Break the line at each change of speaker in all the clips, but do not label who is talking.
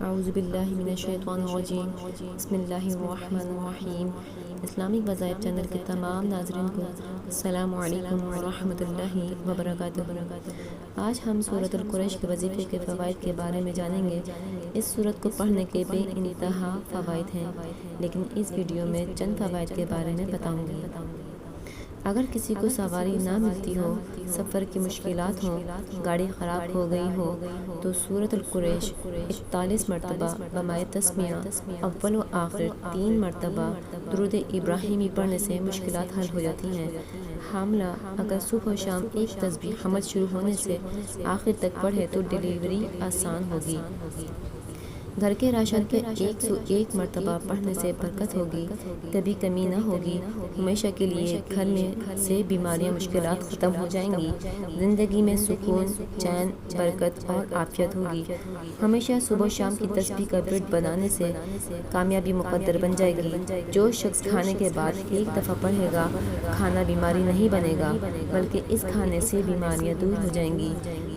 اعوذ باللہ من الشیطان الرجیم بسم اللہ الرحمن الرحیم۔ اسلامک وظائف چینل کے تمام ناظرین کو السلام علیکم ورحمۃ اللہ وبرکاتہ۔ آج ہم سورۃ القریش کے وظیفے کے فوائد کے بارے میں جانیں گے۔ اس سورت کو پڑھنے کے بے انتہا فوائد ہیں، لیکن اس ویڈیو میں چند فوائد کے بارے میں بتاؤں گی۔ اگر کسی کو سواری نہ ملتی ہو، سفر کی مشکلات ہوں، گاڑی خراب ہو گئی ہو، تو سورۃ القریش 41 مرتبہ بمائے تسمیہ اول و آخر 3 مرتبہ درود ابراہیمی پڑھنے سے مشکلات حل ہو جاتی ہیں۔ حاملہ اگر صبح و شام ایک تسبیح حمد شروع ہونے سے آخر تک پڑھے تو ڈیلیوری آسان ہوگی۔ گھر کے راشن پہ 101 مرتبہ پڑھنے سے برکت ہوگی، کبھی کمی نہ ہوگی، ہمیشہ کے لیے گھر میں سے بیماریاں مشکلات ختم ہو جائیں گی، زندگی میں سکون، چین، برکت اور عافیت ہوگی۔ ہمیشہ صبح و شام کی تسبیح کا ورد بنانے سے کامیابی مقدر بن جائے گی۔ جو شخص کھانے کے بعد ایک دفعہ پڑھے گا، کھانا بیماری نہیں بنے گا، بلکہ اس کھانے سے بیماریاں دور ہو جائیں گی۔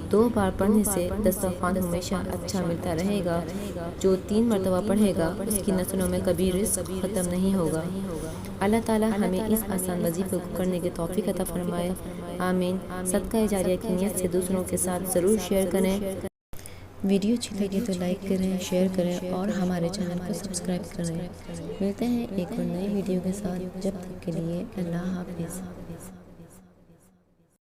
2 بار پڑھنے سے دسترخوان ہمیشہ اچھا ملتا رہے گا۔ جو 3 مرتبہ پڑھے گا، اس کی نسلوں میں کبھی رزق ختم نہیں ہوگا۔ اللہ تعالی ہمیں اس آسان وظیفے کو کرنے کی توفیق عطا فرمائے، آمین۔ صدقہ جاریہ کی نیت سے دوسروں کے ساتھ ضرور شیئر کریں۔ ویڈیو اچھی لگے تو لائک کریں، شیئر کریں اور ہمارے چینل کو سبسکرائب کریں۔ ملتے ہیں ایک اور نئی ویڈیو کے ساتھ، جب تک کے لیے اللہ حافظ۔